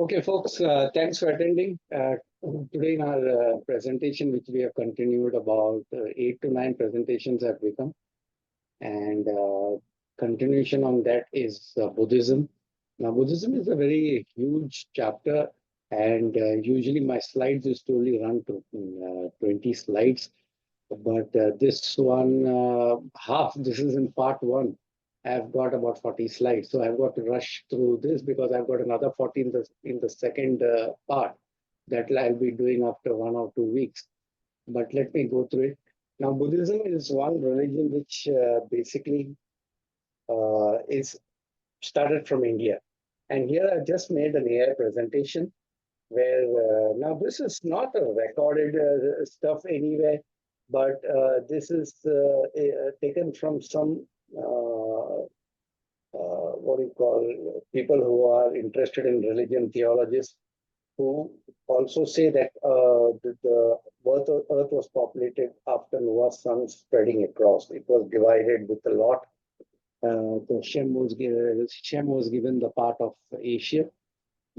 Okay, folks, thanks for attending. Today in our presentation, which we have continued about 8 to 9 presentations have become, and continuation on that is Buddhism. Now, Buddhism is a very huge chapter, and usually my slides used to only run to 20 slides, but this one, this is in part one. I've got about 40 slides, so I've got to rush through this because I've got another 40 in the second part that I'll be doing after 1 or 2 weeks. But let me go through it. Now, Buddhism is one religion which basically is started from India. And here I've just made an AI presentation where now this is not a recorded stuff anywhere, but this is taken from some what do you call people who are interested in religion, theologists, who also say that the earth was populated after Noah's sons spreading across. It was divided with a lot. Shem was given the part of Asia,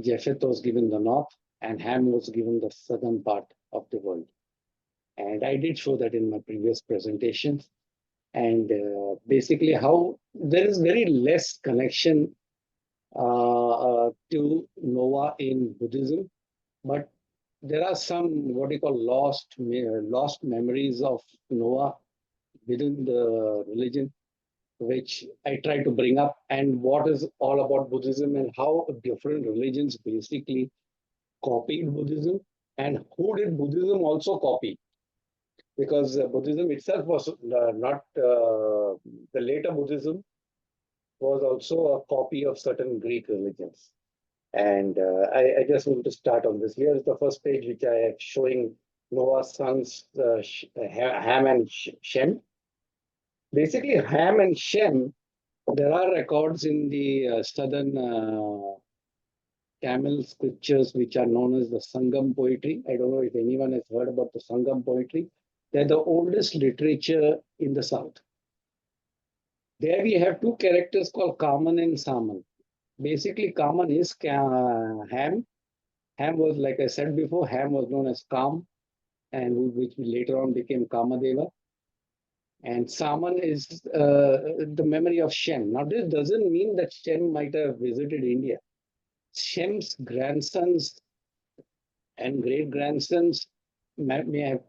Japheth was given the north, and Ham was given the southern part of the world. And I did show that in my previous presentations. And basically how there is very less connection to Noah in Buddhism, but there are some what you call lost memories of Noah within the religion, which I try to bring up, and what is all about Buddhism and how different religions basically copied Buddhism, and who did Buddhism also copy? Because Buddhism itself was not the later Buddhism was also a copy of certain Greek religions. And I just want to start on this. Here is the first page, which I am showing Noah's sons, Ham and Shem. Basically, Ham and Shem, there are records in the southern Tamil scriptures, which are known as the Sangam poetry. I don't know if anyone has heard about the Sangam poetry. They're the oldest literature in the south. There we have two characters called Kaman and Saman. Basically, Kaman is Ham. Ham was, like I said before, Ham was known as Kam, and which later on became Kamadeva. And Saman is the memory of Shem. Now, this doesn't mean that Shem might have visited India. Shem's grandsons and great grandsons may have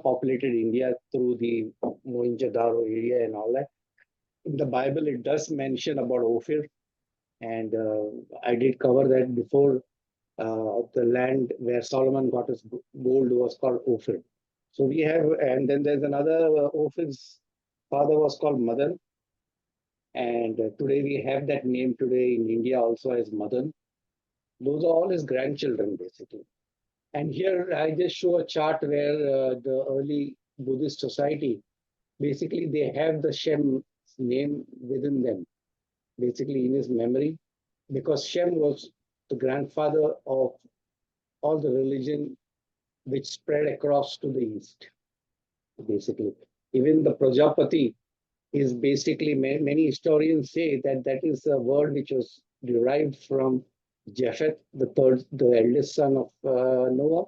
populated India through the Mohenjo-daro area and all that. In the Bible, it does mention about Ophir, and I did cover that before. The land where Solomon got his gold was called Ophir. So we have, and then there's another Ophir's father was called Madan, and today we have that name today in India also as Madan. Those are all his grandchildren basically. And here I just show a chart where the early Buddhist society, basically they have the Shem name within them, basically in his memory, because Shem was the grandfather of all the religion which spread across to the east, basically. Even the Prajapati is basically, many historians say that that is a word which was derived from Japheth, the eldest son of Noah.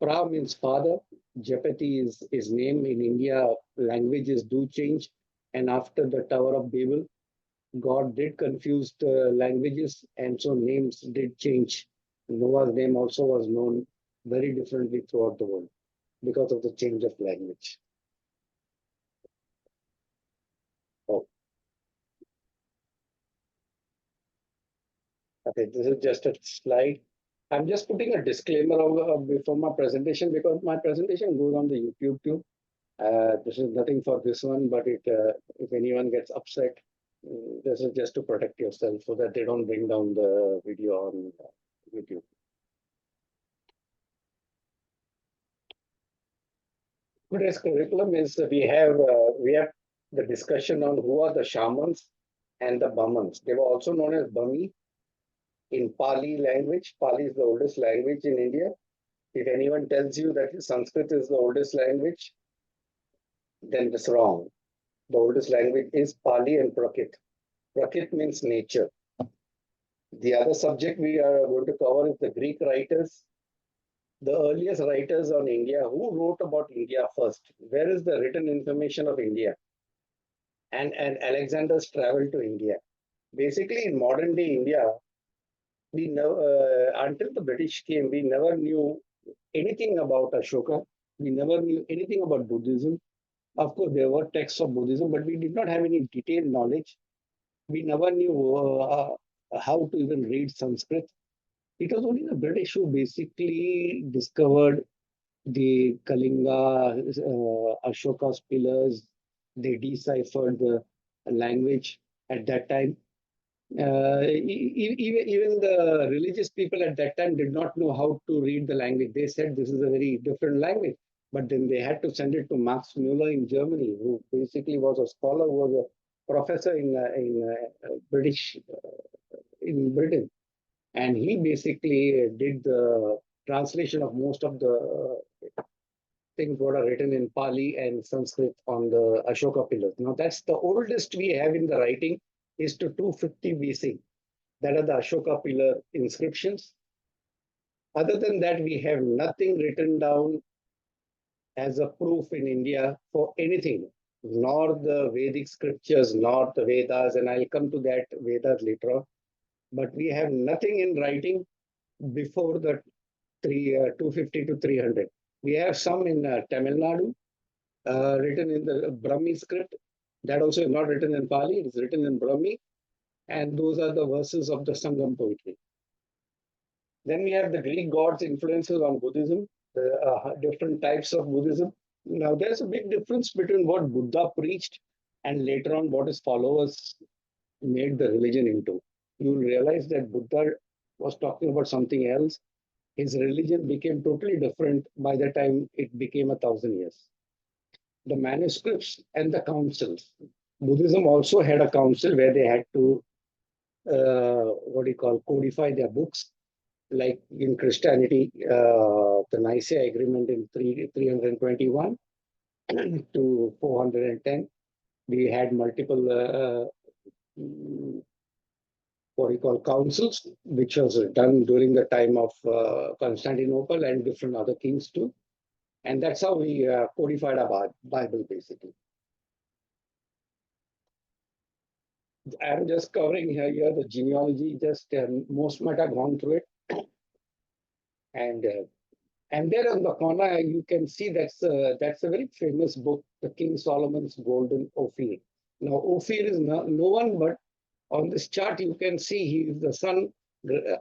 Pra means father. Japati is his name. In India, languages do change. And after the Tower of Babel, God did confuse the languages, and so names did change. Noah's name also was known very differently throughout the world because of the change of language. Oh. Okay, this is just a slide. I'm just putting a disclaimer before my presentation because my presentation goes on the YouTube too. This is nothing for this one, but if anyone gets upset, this is just to protect yourself so that they don't bring down the video on YouTube. Today's curriculum is we have the discussion on who are the shamans and the Brahmans. They were also known as Bami in Pali language. Pali is the oldest language in India. If anyone tells you that Sanskrit is the oldest language, then it's wrong. The oldest language is Pali and Prakrit. Prakrit means nature. The other subject we are going to cover is the Greek writers, the earliest writers on India. Who wrote about India first? Where is the written information of India? And Alexander's travel to India. Basically, in modern day India, we know until the British came, we never knew anything about Ashoka. We never knew anything about Buddhism. Of course, there were texts of Buddhism, but we did not have any detailed knowledge. We never knew how to even read Sanskrit. It was only the British who basically discovered the Kalinga, Ashoka's pillars. They deciphered the language at that time. Even the religious people at that time did not know how to read the language. They said this is a very different language. But then they had to send it to Max Muller in Germany, who basically was a scholar, who was a professor British in Britain, and he basically did the translation of most of the things what are written in Pali and Sanskrit on the Ashoka pillars. Now that's the oldest we have in the writing is to 250 BC. That are the Ashoka pillar inscriptions. Other than that, we have nothing written down as a proof in India for anything, nor the Vedic scriptures, nor the Vedas, and I'll come to that Vedas later on. But we have nothing in writing before the 250 to 300. We have some in Tamil Nadu, written in the Brahmi script. That also is not written in Pali, it is written in Brahmi. And those are the verses of the Sangam poetry. Then we have the Greek gods' influences on Buddhism, the different types of Buddhism. Now, there's a big difference between what Buddha preached and later on what his followers made the religion into. You'll realize that Buddha was talking about something else. His religion became totally different by the time it became 1,000 years. The manuscripts and the councils. Buddhism also had a council where they had to, what do you call, codify their books. Like in Christianity, the Nicaea Agreement in 321 to 410, we had multiple what we call councils, which was done during the time of Constantinople and different other kings too. And that's how we codified our Bible basically. I'm just covering here the genealogy, just most might have gone through it. And there on the corner, you can see that's a very famous book, the King Solomon's Golden Ophir. Now, Ophir is no one, but on this chart, you can see he is the son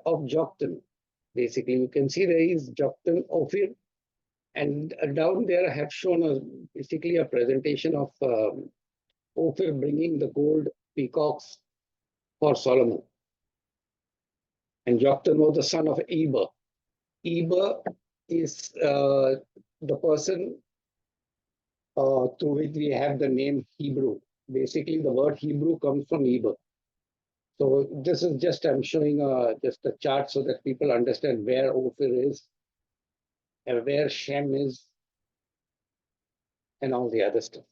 of Joktan. Basically, you can see there is Joktan Ophir. And down there, I have shown basically a presentation of Ophir bringing the gold peacocks for Solomon. And Joktan was the son of Eber. Eber is the person through which we have the name Hebrew. Basically, the word Hebrew comes from Eber. So this is just, I'm showing just a chart so that people understand where Ophir is and where Shem is and all the other stuff.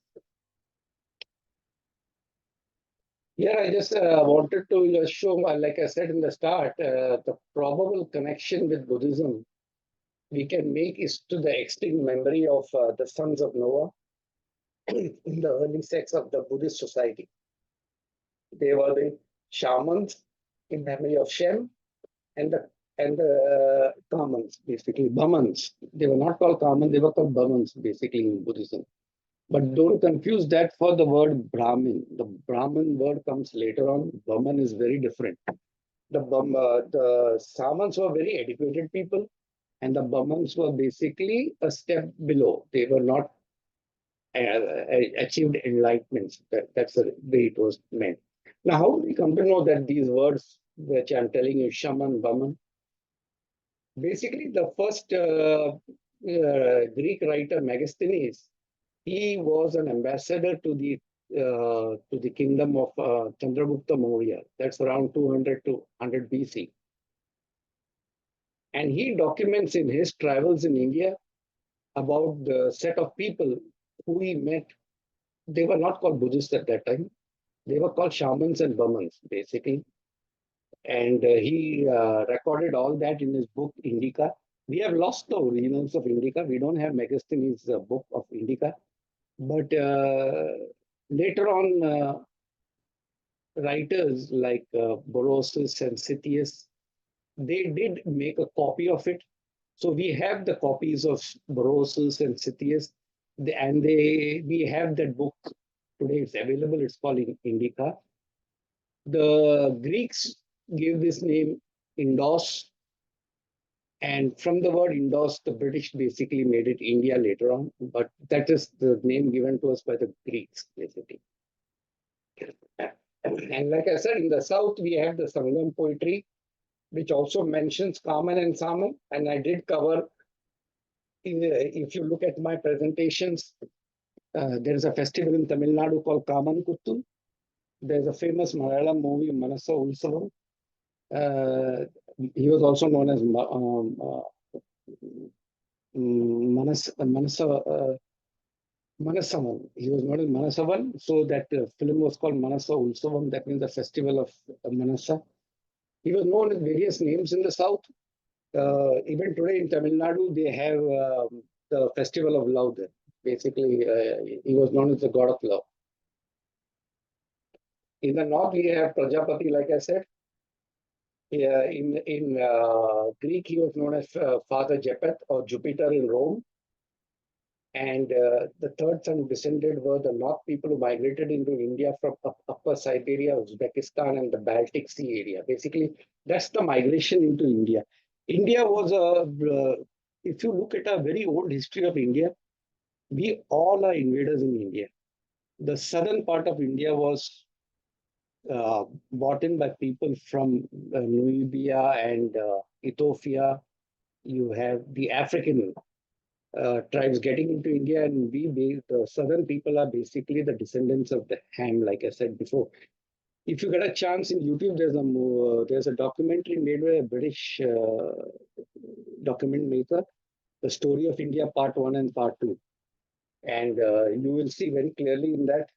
Here, I just wanted to show, like I said in the start, the probable connection with Buddhism we can make is to the extinct memory of the sons of Noah in the early sects of the Buddhist society. They were the shamans in memory of Shem and the Kamans, basically Bhamans. They were not called Kamans, they were called Bhamans, basically in Buddhism. But don't confuse that for the word Brahmin. The Brahmin word comes later on. Brahman is very different. The Samans were very educated people, and the Brahmans were basically a step below. They were not achieved enlightenment. That's the way it was meant. Now, how do we come to know that these words, which I'm telling you, Shaman, Brahman, basically the first Greek writer, Megasthenes, he was an ambassador to the kingdom of Chandragupta Maurya. That's around 200 to 100 BC. And he documents in his travels in India about the set of people who he met. They were not called Buddhists at that time. They were called shamans and Brahmins, basically. And he recorded all that in his book Indica. We have lost the originals of Indica. We don't have Megasthenes' book of Indica. But later on, writers like Borosius and Sithius, they did make a copy of it. So we have the copies of Borosius and Sithius, and we have that book today. It's available. It's called Indica. The Greeks gave this name Indos, and from the word Indos, the British basically made it India later on. But that is the name given to us by the Greeks, basically. And like I said, in the south, we have the Sangam poetry, which also mentions Kaman and Saman. And I did cover, if you look at my presentations, there is a festival in Tamil Nadu called Kaman Kuttu. There's a famous Malayalam movie, Manasa Ulsavam. He was also known as Manasavan. He was known as Manasavan. So that film was called Manasa Ulsavam. That means the festival of Manasa. He was known as various names in the south. Even today in Tamil Nadu, they have the festival of love there. Basically, he was known as the god of love. In the north, we have Prajapati, like I said. In Greek, he was known as Father Japheth or Jupiter in Rome. And the third son descended were the North people who migrated into India from upper Siberia, Uzbekistan, and the Baltic Sea area. Basically, that's the migration into India. India was if you look at a very old history of India, we all are invaders in India. The southern part of India was bought in by people from Namibia and Ethiopia. You have the African tribes getting into India, and the southern people are basically the descendants of the Ham, like I said before. If you get a chance in YouTube, there's a documentary made by a British document maker, The Story of India Part 1 and Part 2. And you will see very clearly in that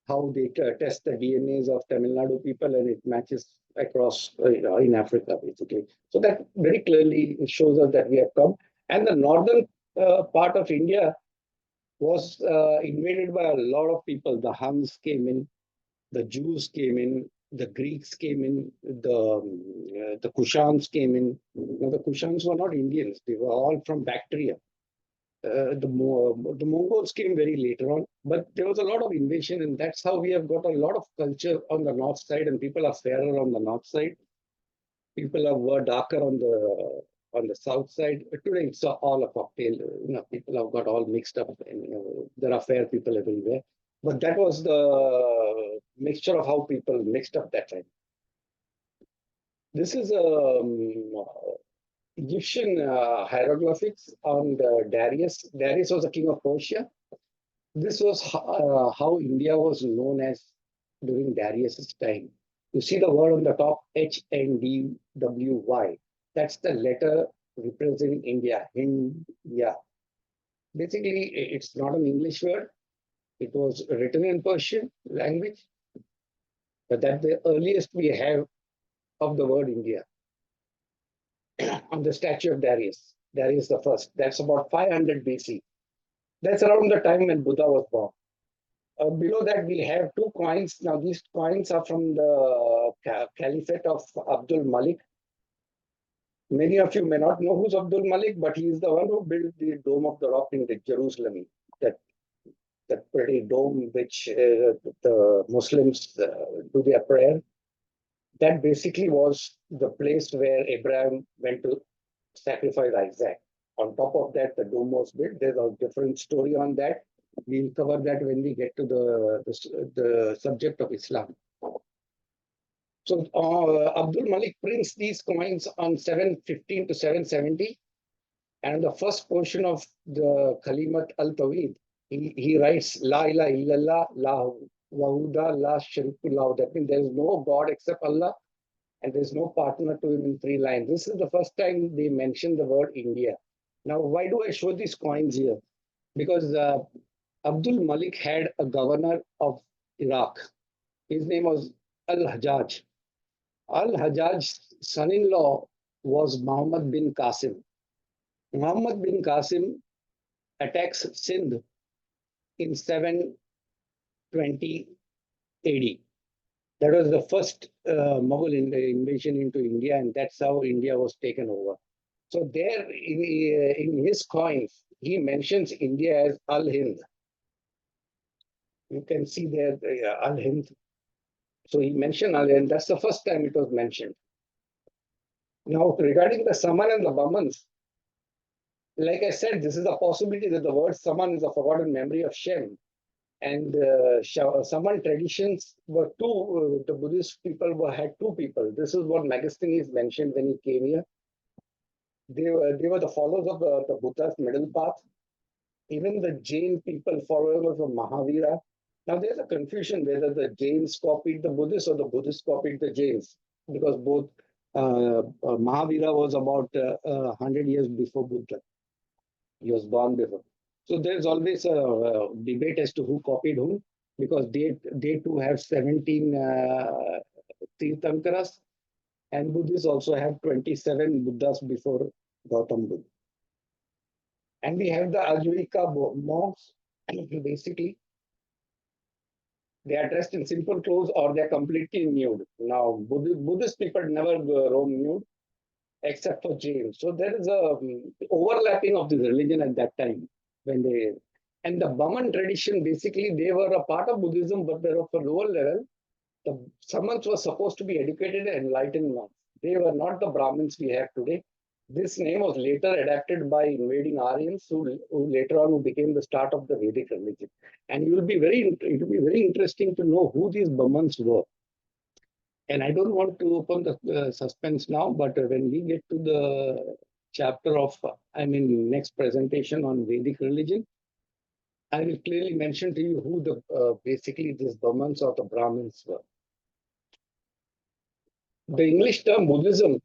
how they test the DNAs of Tamil Nadu people, and it matches across in Africa, basically. So that very clearly shows us that we have come. And the northern part of India was invaded by a lot of people. The Huns came in, the Jews came in, the Greeks came in, the Kushans came in. Now, the Kushans were not Indians; they were all from Bactria. The Mongols came very later on, but there was a lot of invasion, and that's how we have got a lot of culture on the north side, and people are fairer on the north side. People were darker on the south side. Today it's all a cocktail. People have got all mixed up, and there are fair people everywhere. But that was the mixture of how people mixed up that time. This is Egyptian hieroglyphics on the Darius. Darius was the king of Persia. This was how India was known as during Darius's time. You see the word on the top, HNDWY. That's the letter representing India, India. Basically, it's not an English word. It was written in Persian language, but that's the earliest we have of the word India. On the statue of Darius, Darius the first. That's about 500 BC. That's around the time when Buddha was born. Below that, we have two coins. Now, these coins are from the Caliphate of Abdul Malik. Many of you may not know who's Abdul Malik, but he is the one who built the Dome of the Rock in the Jerusalem. That pretty dome which the Muslims do their prayer. That basically was the place where Abraham went to sacrifice Isaac. On top of that, the dome was built. There's a different story on that. We'll cover that when we get to the subject of Islam. So Abdul Malik prints these coins on 715 to 770. And the first portion of the Kalimat al-Tawhid, he writes, La ilaha illallah, la wahuda, la sharifullah. That means there is no God except Allah, and there's no partner to him in 3 lines. This is the first time they mention the word India. Now, why do I show these coins here? Because Abdul Malik had a governor of Iraq. His name was Al-Hajjaj. Al-Hajjaj's son-in-law was Muhammad bin Qasim. Muhammad bin Qasim attacks Sindh in 720 AD. That was the first Mughal invasion into India, and that's how India was taken over. So there, in his coins, he mentions India as Al-Hind. You can see there Al-Hind. So he mentioned Al-Hind. That's the first time it was mentioned. Now, regarding the Saman and the Bamans, like I said, this is a possibility that the word Saman is a forgotten memory of Shem. And Saman traditions were two, the Buddhist people had two people. This is what Megasthenes mentioned when he came here. They were the followers of the Buddha's middle path. Even the Jain people, followers of Mahavira. Now there's a confusion whether the Jains copied the Buddhists or the Buddhists copied the Jains, because both Mahavira was about 100 years before Buddha. He was born before. So there's always a debate as to who copied whom, because they too have 17 Tirthankaras, and Buddhists also have 27 Buddhas before Gautam Buddha. And we have the Ajivika monks. Basically, they are dressed in simple clothes or they're completely nude. Now, Buddhist people never roam nude except for Jains. So there is a overlapping of this religion at that time when they. And the Brahman tradition, basically, they were a part of Buddhism, but they were of a lower level. The Samans were supposed to be educated and enlightened monks. They were not the Brahmins we have today. This name was later adapted by invading Aryans, who later on became the start of the Vedic religion. And it will be very interesting to know who these Brahmins were. And I don't want to open the suspense now, but when we get to the chapter of, next presentation on Vedic religion, I will clearly mention to you who basically these Brahmins or the Brahmins were. The English term Buddhism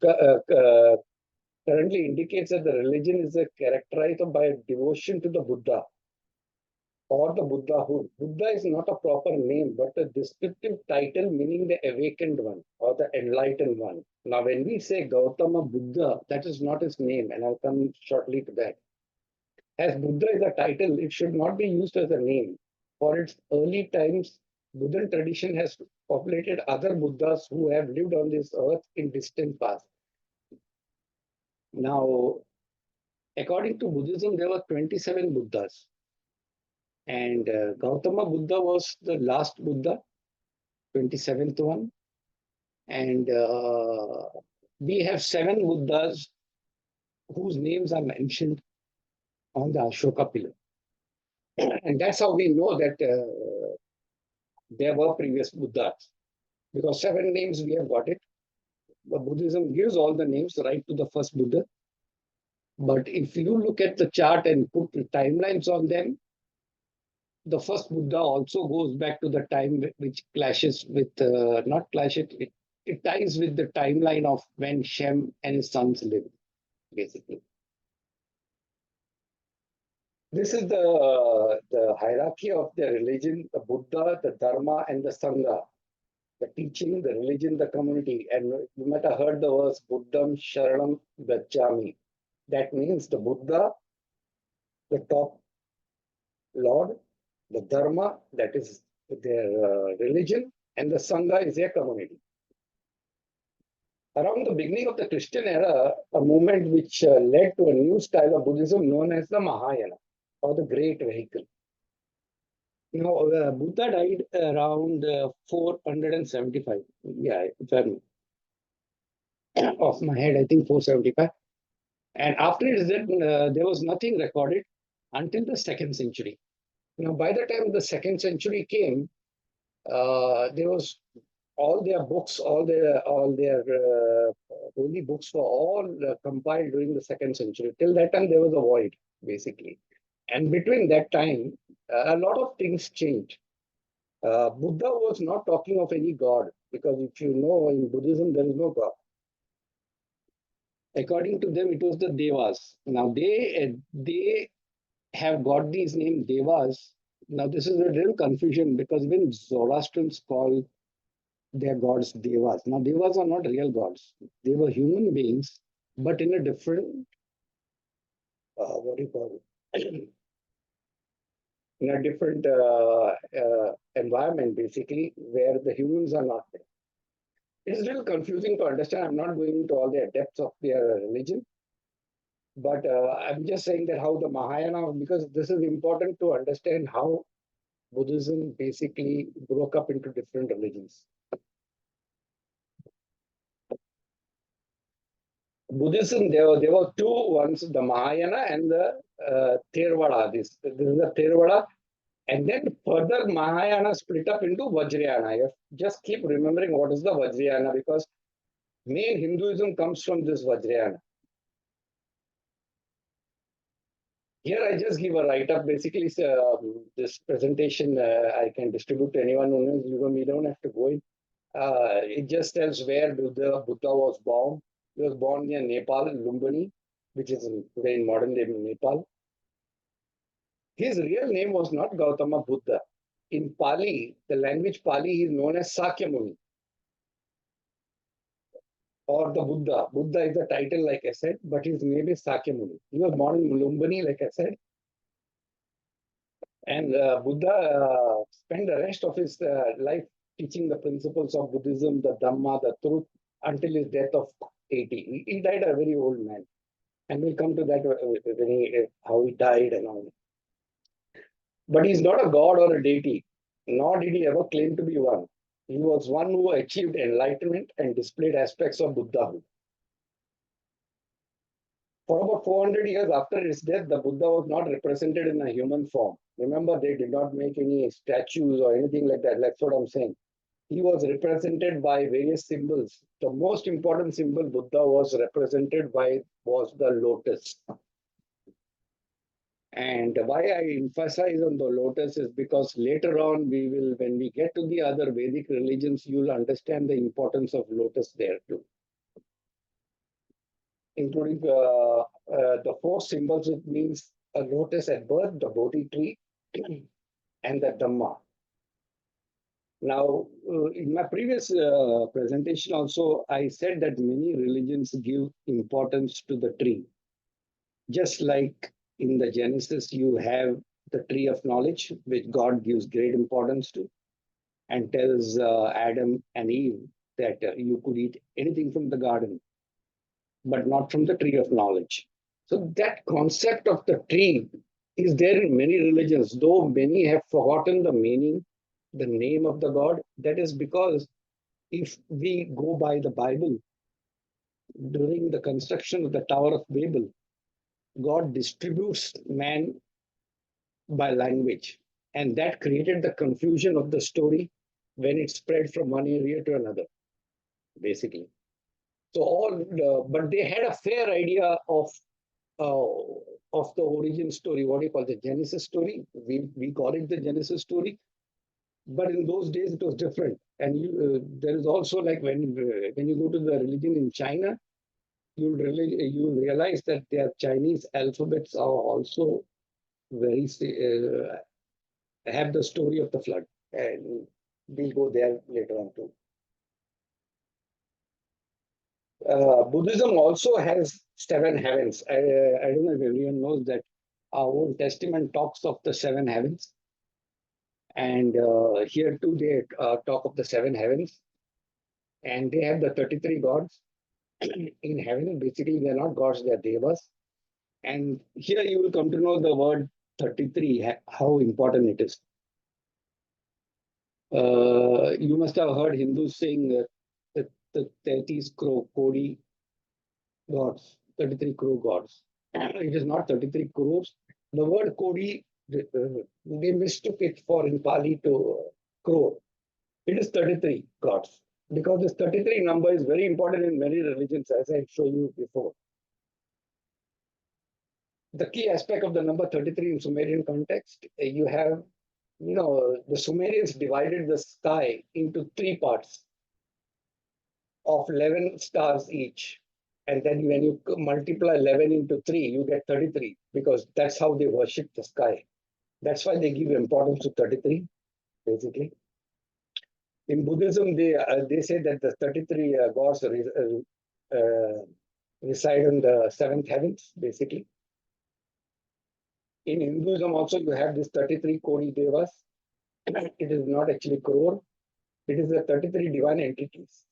currently indicates that the religion is characterized by devotion to the Buddha or the Buddhahood. Buddha is not a proper name, but a descriptive title meaning the awakened one or the enlightened one. Now, when we say Gautama Buddha, that is not his name, and I'll come shortly to that. As Buddha is a title, it should not be used as a name. For its early times, Buddhism tradition has populated other Buddhas who have lived on this earth in distant past. Now, according to Buddhism, there were 27 Buddhas. And Gautama Buddha was the last Buddha, 27th one. And we have 7 Buddhas whose names are mentioned on the Ashoka pillar. And that's how we know that there were previous Buddhas. Because 7 names we have got it. But Buddhism gives all the names right to the first Buddha. But if you look at the chart and put the timelines on them, the first Buddha also goes back to the time which clashes with, not clashes, it ties with the timeline of when Shem and his sons lived, basically. This is the hierarchy of the religion, the Buddha, the Dharma, and the Sangha. The teaching, the religion, the community. And you might have heard the words Buddham Sharanam Gacchami. That means the Buddha, the top Lord, the Dharma, that is their religion, and the Sangha is their community. Around the beginning of the Christian era, a movement which led to a new style of Buddhism known as the Mahayana, or the Great Vehicle. Buddha died around 475. Yeah, off my head, I think 475. And after his death, there was nothing recorded until the 2nd century. By the time the 2nd century came, there was all their books, all their holy books were all compiled during the 2nd century. Till that time, there was a void, basically. And between that time, a lot of things changed. Buddha was not talking of any god, because if you know, in Buddhism, there is no god. According to them, it was the Devas. Now, they have got these names Devas. Now, this is a real confusion, because when Zoroastrians call They are gods, devas. Now, devas are not real gods. They were human beings, but in a different, what do you call it? In a different environment, basically, where the humans are not there. It's a little confusing to understand. I'm not going into all the depths of their religion, but I'm just saying that how the Mahayana, because this is important to understand how Buddhism basically broke up into different religions. Buddhism, there were two ones, the Mahayana and the Theravada. This is the Theravada. And then further Mahayana split up into Vajrayana. You just keep remembering what is the Vajrayana because main Hinduism comes from this Vajrayana. Here I just give a write-up. Basically, this presentation I can distribute to anyone who knows. You don't have to go in. It just tells where Buddha was born. He was born near Nepal, Lumbini, which is today in modern day Nepal. His real name was not Gautama Buddha. In Pali, the language Pali, he is known as Sakyamuni or the Buddha. Buddha is the title, like I said, but his name is Sakyamuni. He was born in Lumbini, like I said. And Buddha spent the rest of his life teaching the principles of Buddhism, the Dhamma, the truth, until his death of 80. He died a very old man. And we'll come to that when how he died and all. But he's not a god or a deity, nor did he ever claim to be one. He was one who achieved enlightenment and displayed aspects of Buddhahood. For about 400 years after his death, the Buddha was not represented in a human form. Remember, they did not make any statues or anything like that. That's what I'm saying. He was represented by various symbols. The most important symbol Buddha was represented by was the lotus. And why I emphasize on the lotus is because later on when we get to the other Vedic religions, you'll understand the importance of lotus there too, including the four symbols. It means a lotus at birth, the Bodhi tree, and the Dhamma. Now, in my previous presentation also, I said that many religions give importance to the tree. Just like in the Genesis, you have the tree of knowledge, which God gives great importance to, and tells Adam and Eve that you could eat anything from the garden, but not from the tree of knowledge. So that concept of the tree is there in many religions, though many have forgotten the meaning, the name of the God. That is because if we go by the Bible, during the construction of the Tower of Babel, God distributes man by language. And that created the confusion of the story when it spread from one area to another, basically. So but they had a fair idea uh, of the origin story, what do you call the Genesis story? We call it the Genesis story. But in those days, it was different. And there is also like when you go to the religion in China, you'll realize that their Chinese alphabets are also very have the story of the flood, and we'll go there later on too. Buddhism also has seven heavens. I don't know if everyone knows that our Old Testament talks of the seven heavens, and here too they talk of the seven heavens, and they have the 33 gods in heaven. Basically, they're not gods; they're devas. And here you will come to know the word 33, how important it is. You must have heard Hindus saying the 30 crore gods, 33 crore gods. It is not 33 crores. The word Kodi, they mistook it for in Pali to crore. It is 33 gods because this 33 number is very important in many religions, as I showed you before. The key aspect of the number 33 in Sumerian context, you have, the Sumerians divided the sky into three parts of 11 stars each. And then when you multiply 11 into 3, you get 33 because that's how they worship the sky. That's why they give importance to 33, basically. In Buddhism, they say that the 33 gods reside in the seventh heavens, basically. In Hinduism also you have this 33 Kodi Devas. It is not actually crore. It is the 33 divine entities,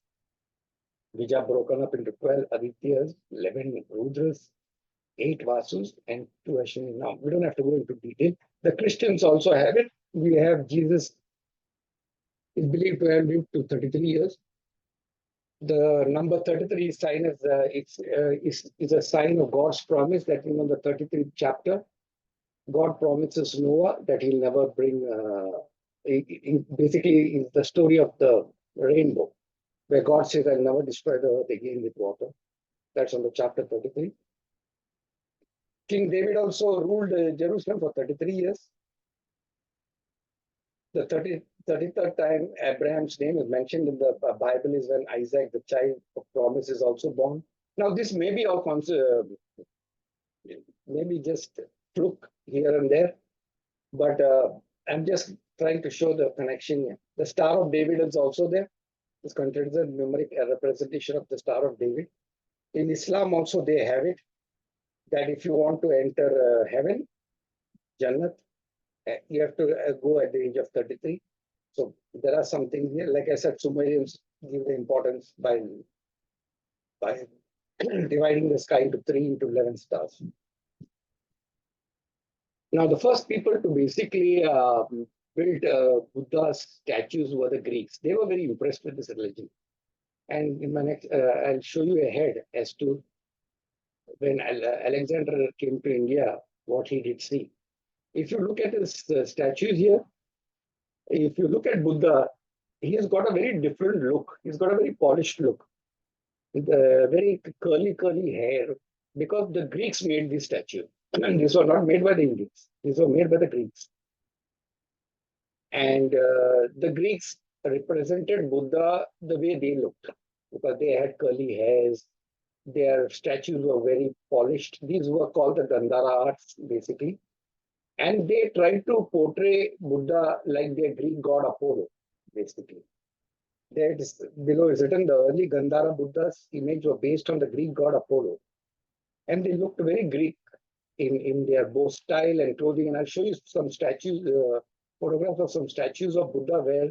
which are broken up into 12 Adityas, 11 Rudras, 8 Vasus, and 2 Ashwini. Now, we don't have to go into detail. The Christians also have it. We have Jesus is believed to have lived to 33 years. The number 33 sign is a sign of God's promise that in the 33rd chapter, God promises Noah that he'll never bring, basically, is the story of the rainbow, where God says, I'll never destroy the earth again with water. That's on the chapter 33. King David also ruled Jerusalem for 33 years. The 33rd time Abraham's name is mentioned in the Bible is when Isaac, the child of promise, is also born. Now, this may be all maybe just fluke here and there, but I'm just trying to show the connection here. The Star of David is also there. It's considered a numeric representation of the Star of David. In Islam also they have it, that if you want to enter heaven, Jannat, you have to go at the age of 33. So there are some things here. Like I said, Sumerians give the importance by dividing the sky into 3 into 11 stars. Now, the first people to basically build Buddha statues were the Greeks. They were very impressed with this religion. And in my next, I'll show you ahead as to when Alexander came to India, what he did see. If you look at his statues here, if you look at Buddha, he has got a very different look. He's got a very polished look, with very curly hair, because the Greeks made this statue. These were not made by the Indians. These were made by the Greeks. And the Greeks represented Buddha the way they looked, because they had curly hairs. Their statues were very polished. These were called the Gandhara arts, basically. And they tried to portray Buddha like their Greek god Apollo, basically. There is, below is written the early Gandhara Buddha's image were based on the Greek god Apollo. And they looked very Greek in their bow style and clothing. And I'll show you some statues, photographs of some statues of Buddha where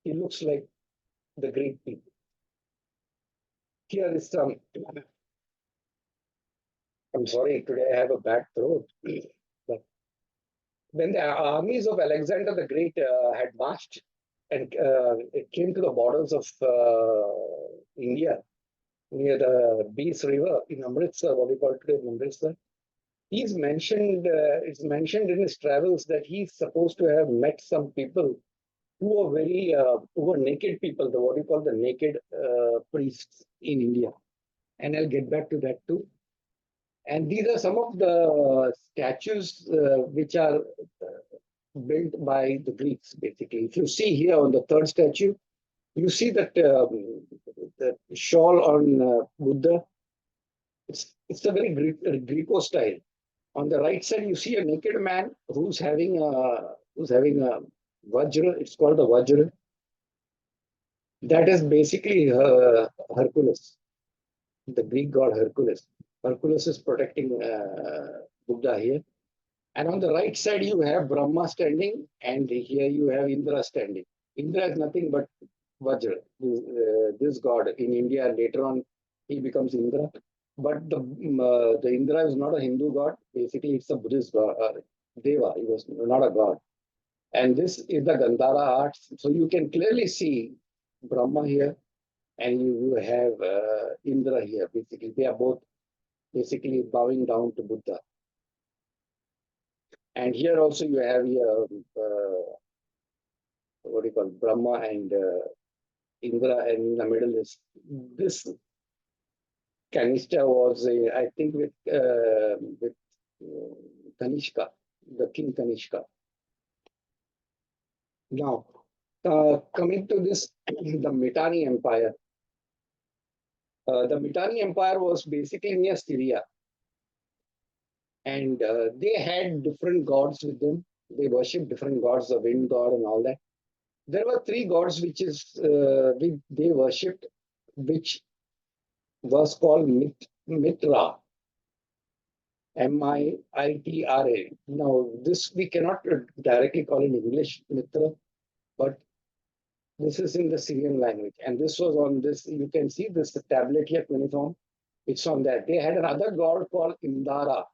he looks like the Greek people. Here is some, I'm sorry, today I have a bad throat. But when the armies of Alexander the Great had marched and it came to the borders of India, near the Beas River in Amritsar, what we call today Amritsar, he's mentioned, it's mentioned in his travels that he's supposed to have met some people who were who were naked people, the what you call the naked priests in India. And I'll get back to that too. And these are some of the statues which are built by the Greeks, basically. If you see here on the third statue, you see that the shawl on Buddha. It's a very Greco style. On the right side, you see a naked man who's having a vajra. It's called the vajra. That is basically Hercules, the Greek god Hercules. Hercules is protecting Buddha here. And on the right side, you have Brahma standing, and here you have Indra standing. Indra is nothing but Vajra, this god. In India, later on, he becomes Indra. But the Indra is not a Hindu god. Basically, it's a Buddhist god, Deva. He was not a god. And this is the Gandhara arts. So you can clearly see Brahma here, and you have Indra here. Basically, they are both basically bowing down to Buddha. And here also you have here, what do you call, Brahma and Indra, and in the middle is this Kanishka was, I think, with Kanishka, the king Kanishka. Now, coming to this, the Mitanni Empire. The Mitanni Empire was basically near Syria. And they had different gods with them. They worshipped different gods, the wind god and all that. There were three gods which they worshipped, which was called Mitra, Mitra. Now, this we cannot directly call in English Mitra, but this is in the Syrian language. And this was on this, you can see this tablet here, cuneiform. It's on that. They had another god called Indara.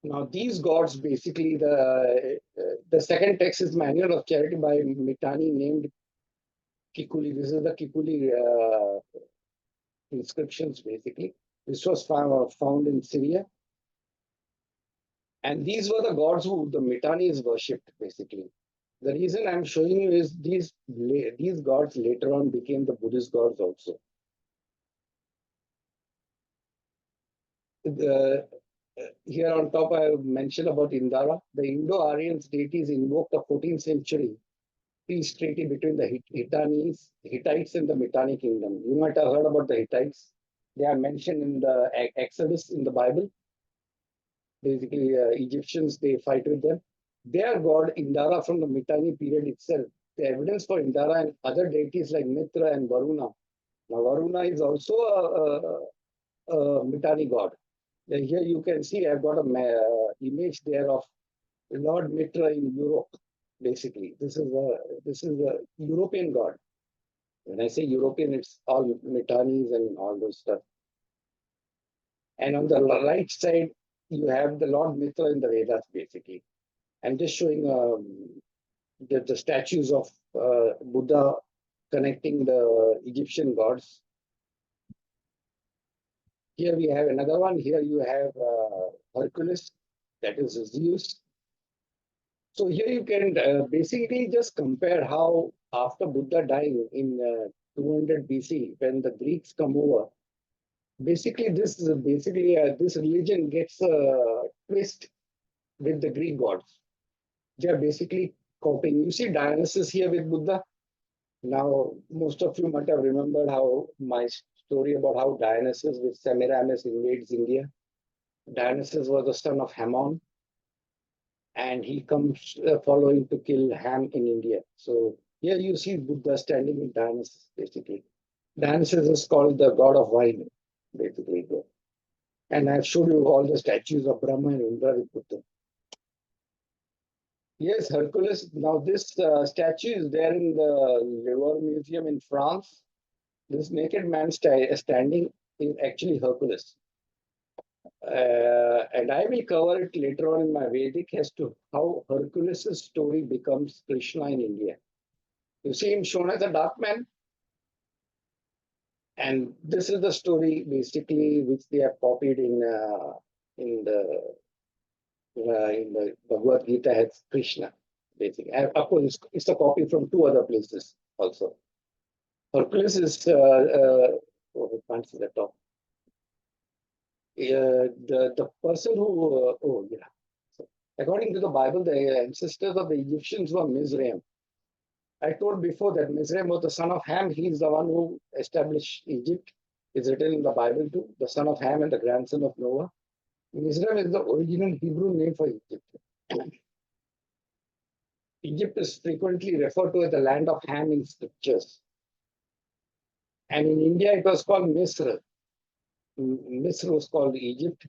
Now, these gods basically, the second text is Manual of Charity by Mitani named Kikuli. This is the Kikuli inscriptions basically. This was found in Syria. And these were the gods who the Mitannis worshipped basically. The reason I'm showing you is these gods later on became the Buddhist gods also. The, Here on top, I mentioned about Indara. The Indo-Aryans deities invoked a 14th century peace treaty between the Hittites and the Mitanni kingdom. You might have heard about the Hittites. They are mentioned in the Exodus in the Bible. Basically, Egyptians, they fight with them. Their god Indara from the Mitanni period itself. The evidence for Indara and other deities like Mitra and Varuna. Now, Varuna is also a Mitanni god. Here you can see I've got a image there of Lord Mitra in Europe. Basically, this is a European god. When I say European, it's all Mitannis and all those stuff. And on the right side, you have the Lord Mitra in the Vedas, basically. I'm just showing the statues of Buddha connecting the Egyptian gods. Here we have another one. Here you have Hercules, that is Zeus. So here you can basically just compare how after Buddha dying in 200 BC, when the Greeks come over, basically this religion gets a twist with the Greek gods. They are basically copying. You see Dionysus here with Buddha. Now, most of you might have remembered how my story about how Dionysus with Semiramis invades India. Dionysus was the son of Hammon, and he comes following to kill Ham in India. So here you see Buddha standing with Dionysus, basically. Dionysus is called the god of wine, basically. And I've showed you all the statues of Brahma and Indra with Buddha. Yes, Hercules. Now, this statue is there in the Louvre Museum in France. This naked man standing is actually Hercules. And I will cover it later on in my Vedic as to how Hercules' story becomes Krishna in India. You see him shown as a dark man. And this is the story basically which they have copied in the Bhagavad Gita as Krishna. Basically, and of course, it's a copy from two other places also. Hercules is oh, I can't see the top. The person who oh yeah. So, according to the Bible, the ancestors of the Egyptians were Mizraim. I told before that Mizraim was the son of Ham. He's the one who established Egypt. It's written in the Bible too. The son of Ham and the grandson of Noah. Mizraim is the original Hebrew name for Egypt. Egypt is frequently referred to as the land of Ham in scriptures. And in India, it was called Misr. Misr was called Egypt.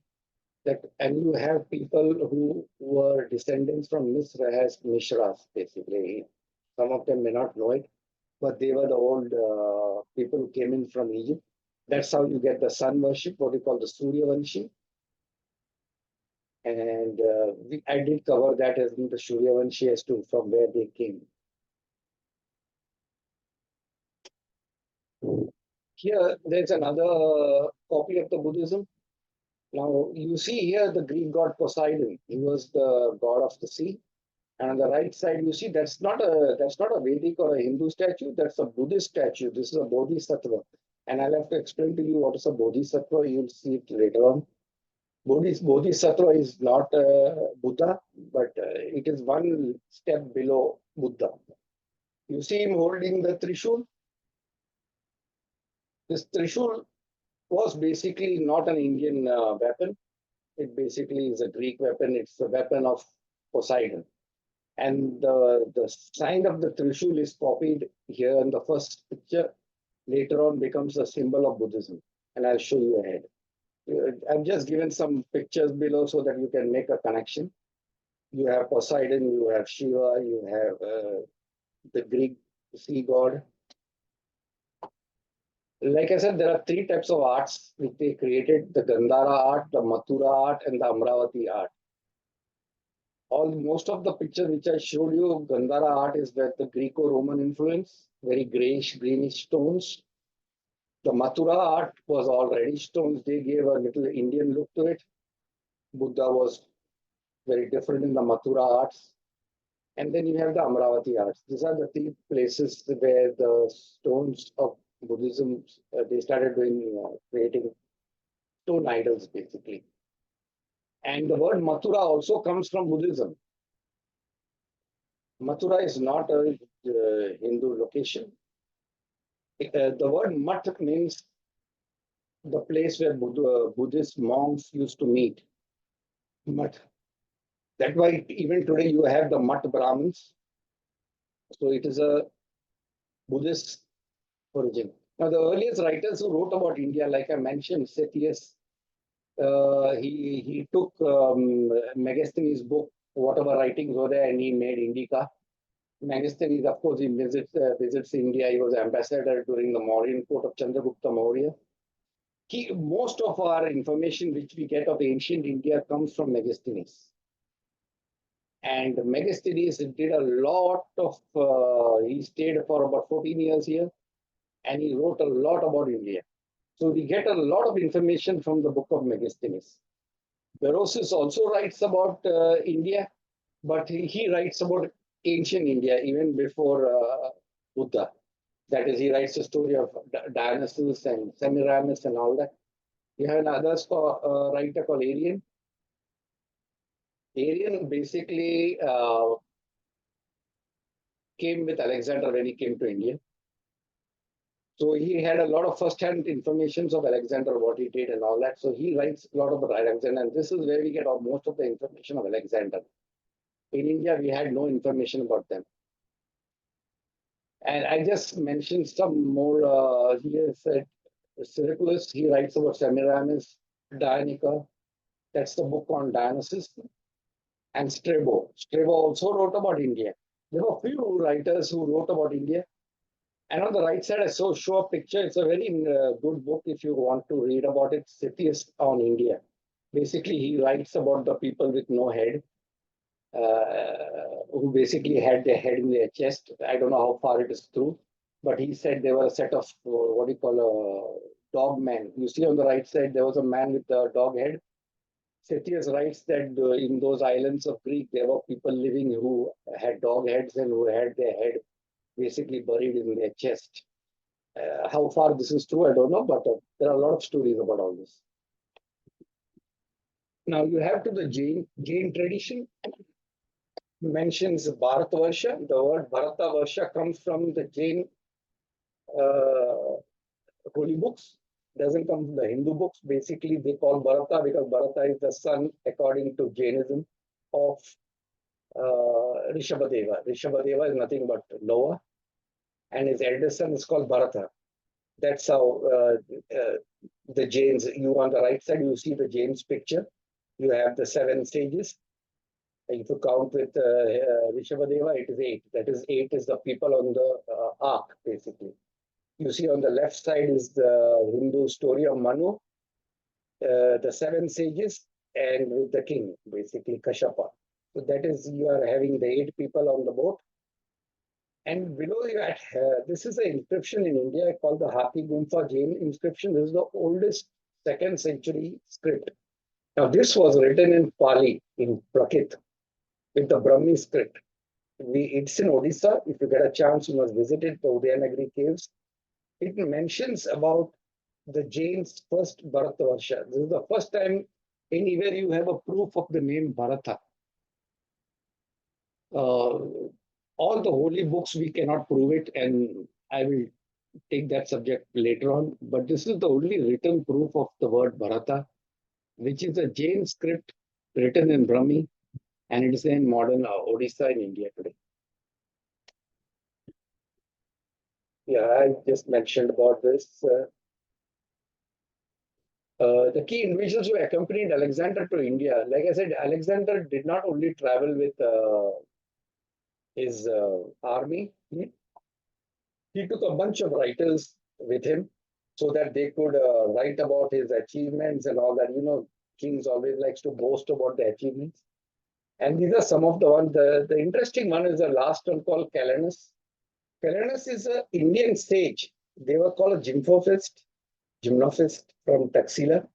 And you have people who were descendants from Misr as Mishras, basically. Some of them may not know it, but they were the old people who came in from Egypt. That's how you get the sun worship, what we call the Surya Vanshi. And I did cover that as in the Surya Vanshi as to from where they came. Here, there's another copy of the Buddhism. Now, you see here the Greek god Poseidon. He was the god of the sea. And on the right side, you see that's not a Vedic or a Hindu statue. That's a Buddhist statue. This is a Bodhisattva. And I'll have to explain to you what is a Bodhisattva. You'll see it later on. Bodhisattva is not Buddha, but it is one step below Buddha. You see him holding the Trishul. This Trishul was basically not an Indian weapon. It basically is a Greek weapon. It's a weapon of Poseidon. And the sign of the Trishul is copied here in the first picture, later on becomes a symbol of Buddhism. And I'll show you ahead. I've just given some pictures below so that you can make a connection. You have Poseidon, you have Shiva, you have the Greek sea god. Like I said, there are three types of arts which they created: the Gandhara art, the Mathura art, and the Amravati art. Most of the picture which I showed you, Gandhara art is with the Greco-Roman influence, very grayish, greenish tones. The Mathura art was all reddish tones. They gave a little Indian look to it. Buddha was very different in the Mathura arts. And then you have the Amravati arts. These are the three places where the stones of Buddhism, they started doing, creating stone idols, basically. And the word Mathura also comes from Buddhism. Mathura is not a Hindu location. The word Mat means the place where Buddhist monks used to meet. Mat. That's why even today you have the Mat Brahmins. So it is a Buddhist origin. Now, the earliest writers who wrote about India, like I mentioned, Setius, he took Megasthenes' book, whatever writings were there, and he made Indica. Megasthenes, of course, he visits India. He was ambassador during the Mauryan court of Chandragupta Maurya. Most of our information which we get of ancient India comes from Megasthenes. And Megasthenes did a lot of, he stayed for about 14 years here, and he wrote a lot about India. So we get a lot of information from the book of Megasthenes. Berosus also writes about India, but he writes about ancient India even before Buddha. That is, he writes the story of Dionysus and Semiramis and all that. You have another writer called Arian. Arian basically came with Alexander when he came to India. So he had a lot of first-hand information of Alexander, what he did and all that. So he writes a lot about Alexander, and this is where we get most of the information of Alexander. In India, we had no information about them. And I just mentioned some more here. Said Cyrillus, he writes about Semiramis, Dianica. That's the book on Dionysus. And Strabo. Strabo also wrote about India. There were few writers who wrote about India. And on the right side, I show a picture. It's a very good book if you want to read about it. Sithius on India. Basically, he writes about the people with no head, who basically had their head in their chest. I don't know how far it is true, but he said they were a set of what do you call a dog men. You see on the right side, there was a man with a dog head. Sithius writes that in those islands of Greek, there were people living who had dog heads and who had their head basically buried in their chest. How far this is true, I don't know, but there are a lot of stories about all this. Now you have to the Jain tradition. Mentions Bharatavarsha. The word Bharatavarsha comes from the Jain holy books. Doesn't come from the Hindu books. Basically, they call Bharata because Bharata is the son, according to Jainism, of Rishabhadeva. Rishabhadeva is nothing but Noah, and his eldest son is called Bharata. That's how the Jains. You on the right side, you see the Jains picture. You have the 7 sages. If you count with Rishabhadeva, it is 8. That is, 8 is the people on the ark, basically. You see on the left side is the Hindu story of Manu, the 7 sages, and with the king, basically Kashyapa. So that is, you are having the 8 people on the boat. And below you, this is an inscription in India called the Hathi Gumfa Jain inscription. This is the oldest 2nd century script. Now, this was written in Pali, in Prakrit, with the Brahmi script. It's in Odisha. If you get a chance, you must visit it, the Udayanagari caves. It mentions about the Jain's first Bharatavarsha. This is the first time anywhere you have a proof of the name Bharata. All the holy books, we cannot prove it, and I will take that subject later on. But this is the only written proof of the word Bharata, which is a Jain script written in Brahmi. and it is in modern Odisha in India today. Yeah, I just mentioned about this. The key individuals who accompanied Alexander to India, like I said, Alexander did not only travel with his army, he took a bunch of writers with him so that they could write about his achievements and all that. You know, kings always likes to boast about the achievements. And these are some of the ones. The interesting one is the last one called Calanus. Calanus is an Indian sage. They were called a gymnophist from Taxila.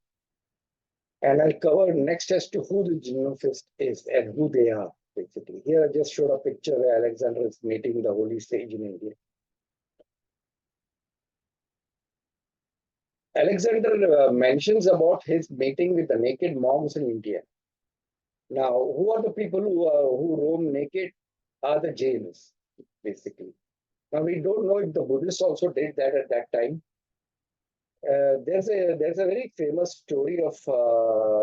And I'll cover next as to who the gymnophist is and who they are, basically. Here I just showed a picture where Alexander is meeting the holy sage in India. Alexander mentions about his meeting with the naked monks in India. Now, who are the people who roam naked? Are the Jains, basically. Now, we don't know if the Buddhists also did that at that time. There's a very famous story of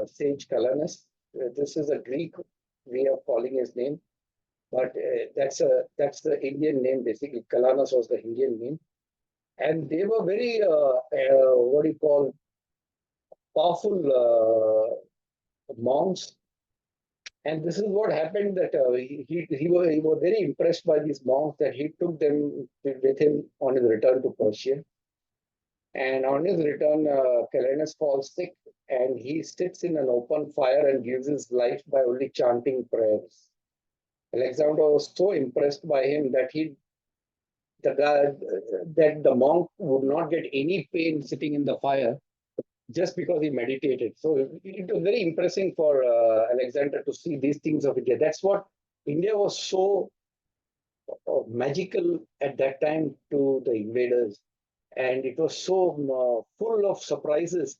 sage Calanus. This is a Greek way of calling his name, but that's the Indian name basically. Calanus was the Indian name, and they were very what do you call powerful monks. And this is what happened that he was very impressed by these monks that he took them with him on his return to Persia. And on his return, Calanus falls sick and he sits in an open fire and gives his life by only chanting prayers. Alexander was so impressed by him that the monk would not get any pain sitting in the fire just because he meditated. So it was very impressive for Alexander to see these things of India. That's what India was so magical at that time to the invaders. And it was so full of surprises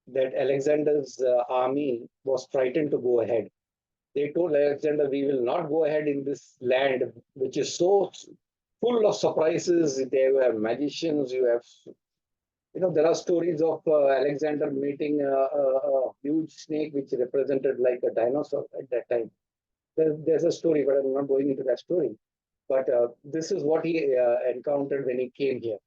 that Alexander's army was frightened to go ahead. They told Alexander, we will not go ahead in this land, which is so full of surprises. There were magicians, there are stories of Alexander meeting a huge snake which represented like a dinosaur at that time. There's a story, but I'm not going into that story. But this is what he encountered when he came here.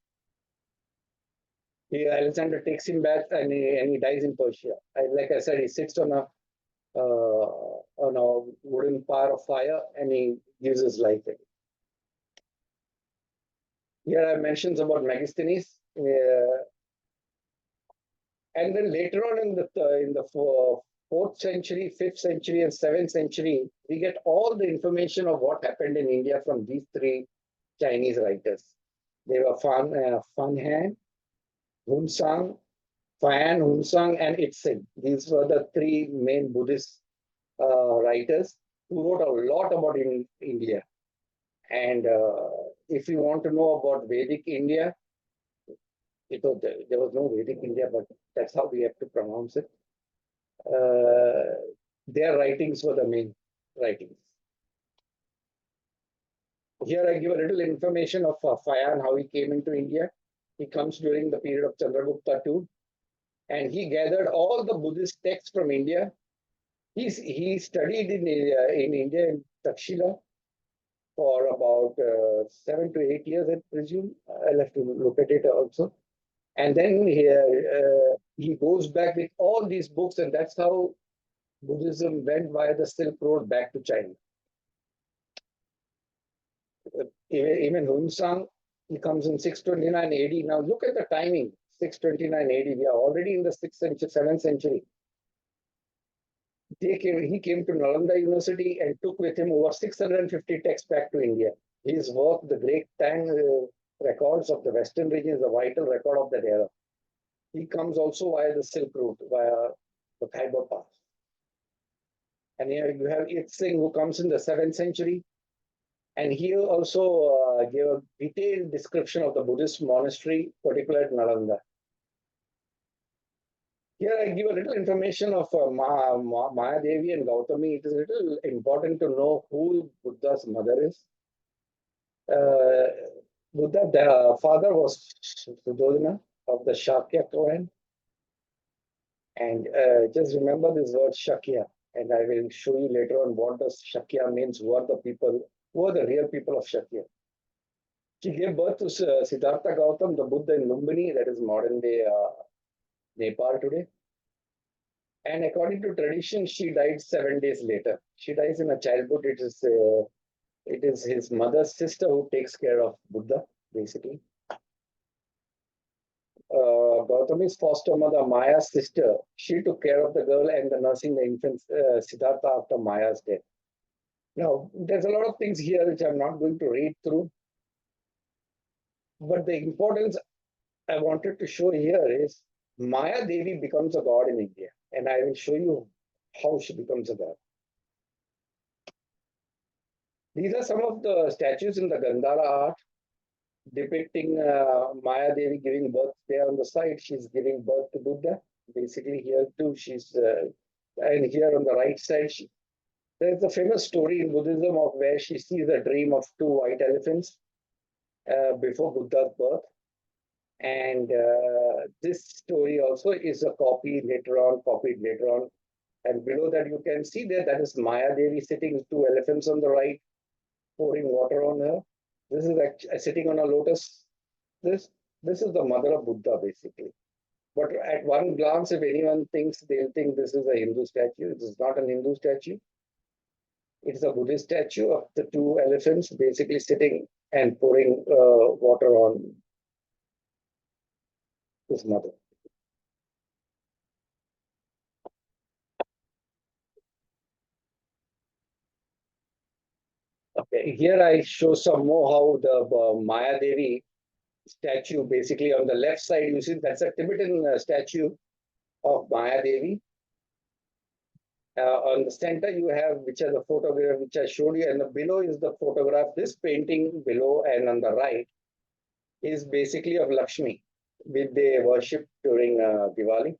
Alexander takes him back and he dies in Persia. Like I said, he sits on a wooden pyre of fire and he gives his life. Here I mentions about Megasthenes. And then later on in the fourth century, fifth century, and seventh century, we get all the information of what happened in India from these three Chinese writers. They were Fan Han, Hunsang, Fan, Hunsang, and Itzing. These were the three main Buddhist writers who wrote a lot about India. And if you want to know about Vedic India, there was no Vedic India, but that's how we have to pronounce it. Their writings were the main writings. Here I give a little information of Fayan, how he came into India. He comes during the period of Chandragupta II, and he gathered all the Buddhist texts from India. He studied in India in Takshila for about 7 to 8 years, I presume. I'll have to look at it also. And then he goes back with all these books, and that's how Buddhism went via the Silk Road back to China. Even Hunsang, he comes in 629 AD. Now look at the timing, 629 AD. We are already in the 6th century, 7th century. He came to Nalanda University and took with him over 650 texts back to India. His work, the Great Tang records of the Western region, is a vital record of that era. He comes also via the Silk Route, via the Khyber Pass. And here you have Itzing, who comes in the 7th century. And he also gave a detailed description of the Buddhist monastery, particularly at Nalanda. Here I give a little information of Mahadevi and Gautami. It is a little important to know who Buddha's mother is. Buddha, the father was Suddhodana of the Shakya clan. And just remember this word Shakya. And I will show you later on what does Shakya means, who are the people, who are the real people of Shakya. She gave birth to Siddhartha Gautam, the Buddha in Lumbini, that is modern day Nepal today. And according to tradition, she died 7 days later. She dies in a childhood. It is his mother's sister who takes care of Buddha, basically. Gautami's foster mother, Maya's sister, she took care of the girl and the nursing the infant Siddhartha after Maya's death. Now, there's a lot of things here which I'm not going to read through, but the importance I wanted to show here is Maya Devi becomes a god in India, and I will show you how she becomes a god. These are some of the statues in the Gandhara art depicting Maya Devi giving birth. There on the side, she's giving birth to Buddha. Basically, here too, and here on the right side, there's a famous story in Buddhism of where she sees a dream of two white elephants before Buddha's birth. And this story also is a copied later on. And below that, you can see there that is Maya Devi sitting with two elephants on the right, pouring water on her. This is actually sitting on a lotus. This is the mother of Buddha, basically. But at one glance, if anyone thinks, they'll think this is a Hindu statue. It is not an Hindu statue. It's a Buddhist statue of the two elephants basically sitting and pouring water on his mother. Okay, here I show some more how the Maya Devi statue, basically on the left side, you see that's a Tibetan statue of Maya Devi. On the center, you have which are the photograph which I showed you, and the below is the photograph. This painting below and on the right is basically of Lakshmi, which they worship during Diwali.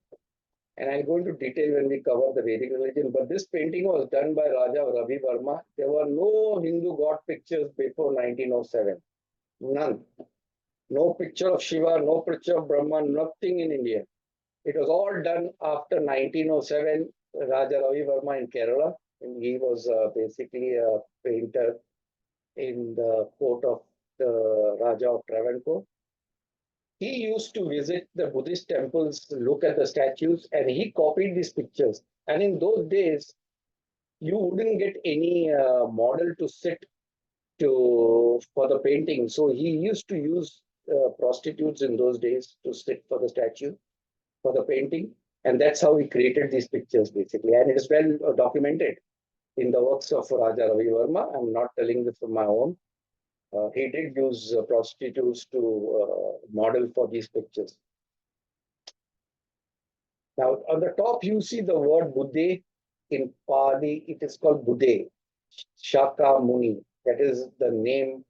And I'll go into detail when we cover the Vedic religion. But this painting was done by Raja Ravi Verma. There were no Hindu god pictures before 1907. None. No picture of Shiva, no picture of Brahma, nothing in India. It was all done after 1907. Raja Ravi Verma in Kerala, and he was basically a painter in the court of the Raja of Travancore. He used to visit the Buddhist temples, look at the statues, and he copied these pictures. And in those days, you wouldn't get any model to sit for the painting. So he used to use prostitutes in those days to sit for the statue, for the painting. And that's how he created these pictures, basically. And it is well documented in the works of Raja Ravi Verma. I'm not telling this from my own. He did use prostitutes to model for these pictures. Now, on the top, you see the word Buddhe. In Pali, it is called Buddhe, Shaka Muni. That is the name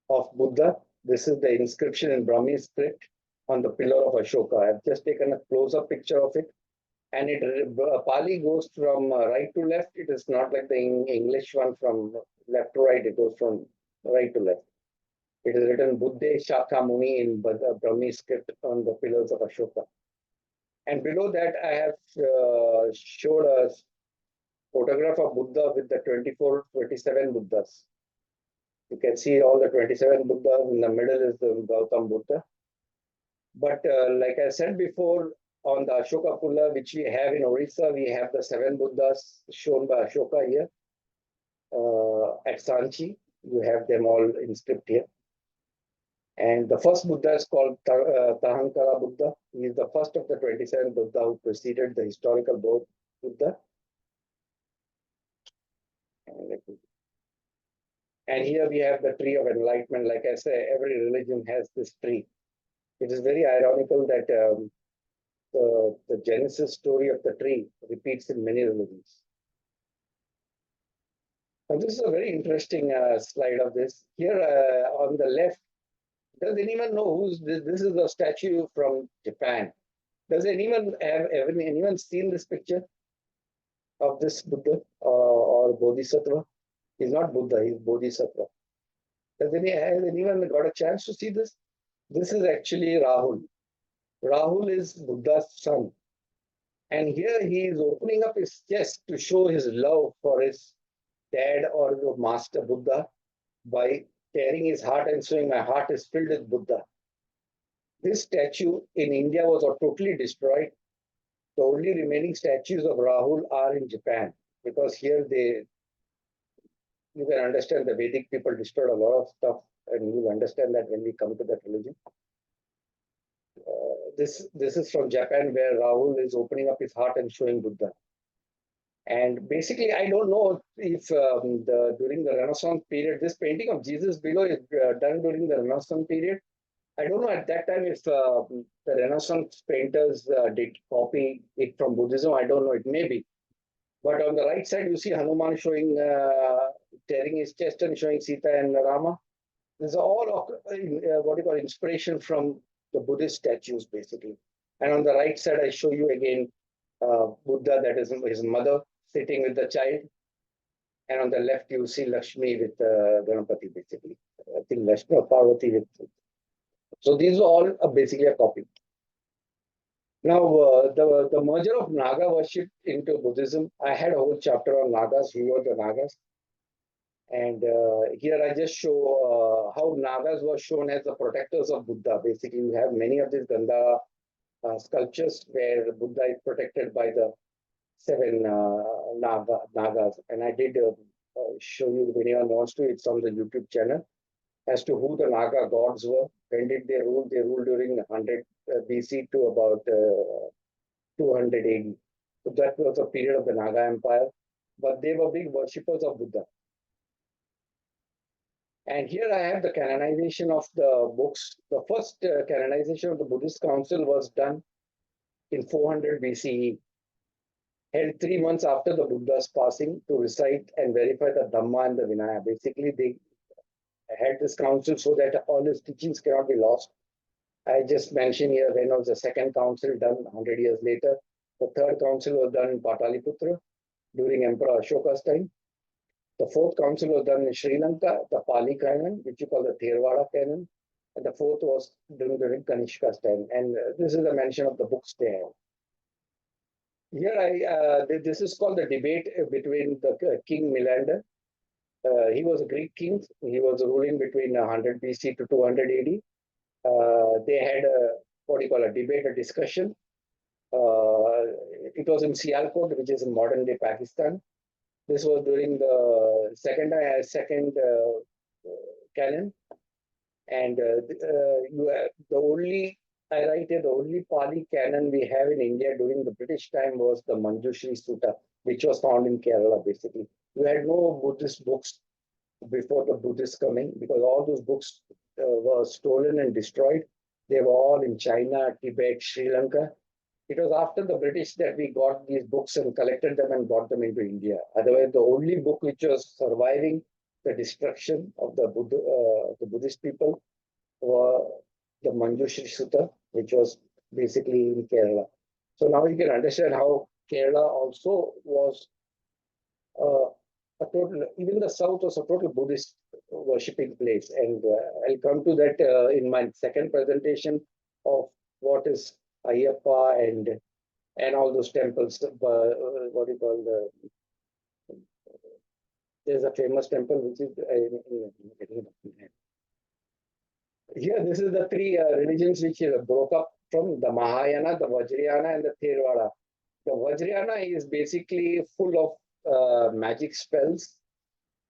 of Buddha. This is the inscription in Brahmi script on the pillar of Ashoka. I've just taken a close-up picture of it. And Pali goes from right to left. It is not like the English one from left to right. It goes from right to left. It is written Buddhe Shaka Muni in Brahmi script on the pillars of Ashoka. And below that, I have showed a photograph of Buddha with the 27 Buddhas. You can see all the 27 Buddhas. In the middle is the Gautam Buddha. But like I said before, on the Ashoka Pulla, which we have in Orissa, we have the 7 Buddhas shown by Ashoka here. At Sanchi, you have them all inscribed here. And the first Buddha is called Tahankara Buddha. He is the first of the 27 Buddha who preceded the historical Buddha. And here we have the tree of enlightenment. Like I say, every religion has this tree. It is very ironical that the genesis story of the tree repeats in many religions. Now, this is a very interesting slide of this. Here on the left, does anyone know who's this? This is a statue from Japan. Does anyone anyone seen this picture of this Buddha or Bodhisattva? He's not Buddha, he's Bodhisattva. Has anyone got a chance to see this? This is actually Rahul. Rahul is Buddha's son. And here he is opening up his chest to show his love for his dad or the master Buddha by tearing his heart and saying, "My heart is filled with Buddha." This statue in India was totally destroyed. The only remaining statues of Rahul are in Japan, because here you can understand the Vedic people destroyed a lot of stuff, and you'll understand that when we come to that religion. This is from Japan, where Rahul is opening up his heart and showing Buddha. And basically, I don't know if during the Renaissance period, this painting of Jesus below is done during the Renaissance period. I don't know at that time if the Renaissance painters did copy it from Buddhism. I don't know. It may be. But on the right side, you see Hanuman showing, tearing his chest and showing Sita and Rama. This is all what you call inspiration from the Buddhist statues, basically. And on the right side, I show you again Buddha, that is his mother, sitting with the child. And on the left, you see Lakshmi with Ganapati, basically. I think Lakshmi or Parvati with. So these are all basically a copy. Now, the merger of Naga worship into Buddhism, I had a whole chapter on Nagas, who were the Nagas. And here I just show how Nagas were shown as the protectors of Buddha. Basically, you have many of these Gandha sculptures where Buddha is protected by the seven Nagas. And I did show you, if anyone wants to, it's on the YouTube channel, as to who the Naga gods were. When did they rule? They ruled during 100 BC to about 200 AD. So that was a period of the Naga Empire. But they were big worshippers of Buddha. And here I have the canonization of the books. The first canonization of the Buddhist Council was done in 400 BCE, held 3 months after the Buddha's passing, to recite and verify the Dhamma and the Vinaya. Basically, they had this council so that all his teachings cannot be lost. I just mentioned here when was the second council done 100 years later. The third council was done in Pataliputra during Emperor Ashoka's time. The fourth council was done in Sri Lanka, the Pali Canon, which you call the Theravada Canon. And the fourth was done during Kanishka's time. And this is a mention of the books there. Here, this is called the debate between the King Milander. He was a Greek king. He was ruling between 100 BC to 200 AD. They had what you call a debate, a discussion. It was in Sialkot, which is in modern day Pakistan. This was during the second canon, and the only I write here, the only Pali canon we have in India during the British time was the Manjushri Sutta, which was found in Kerala. Basically, we had no Buddhist books before the Buddhists coming, because all those books were stolen and destroyed. They were all in China, Tibet, Sri Lanka. It was after the British that we got these books and collected them and brought them into India. Otherwise, the only book which was surviving the destruction of the Buddhist people were the Manjushri Sutta, which was basically in Kerala. So now you can understand how Kerala also was a total, even the south was a total Buddhist worshipping place. And I'll come to that in my second presentation of what is Ayyappa and all those temples. What do you call there's a famous temple which is here. This is the three religions which broke up from the Mahayana, the Vajrayana, and the Theravada. The Vajrayana is basically full of magic spells,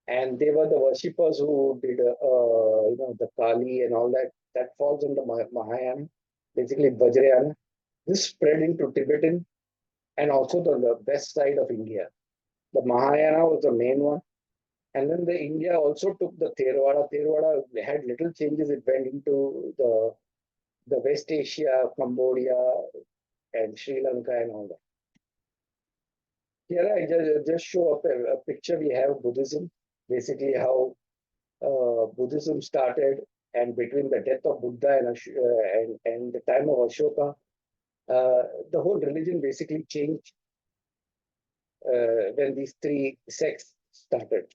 and they were the worshippers who did the Kali and all that. That falls under Mahayana, basically Vajrayana. This spread into Tibetan and also the west side of India. The Mahayana was the main one. And then the India also took the Theravada. Theravada had little changes. It went into the West Asia, Cambodia, and Sri Lanka and all that. Here I just show up a picture. We have Buddhism, basically how Buddhism started, and between the death of Buddha and the time of Ashoka, the whole religion basically changed when these three sects started.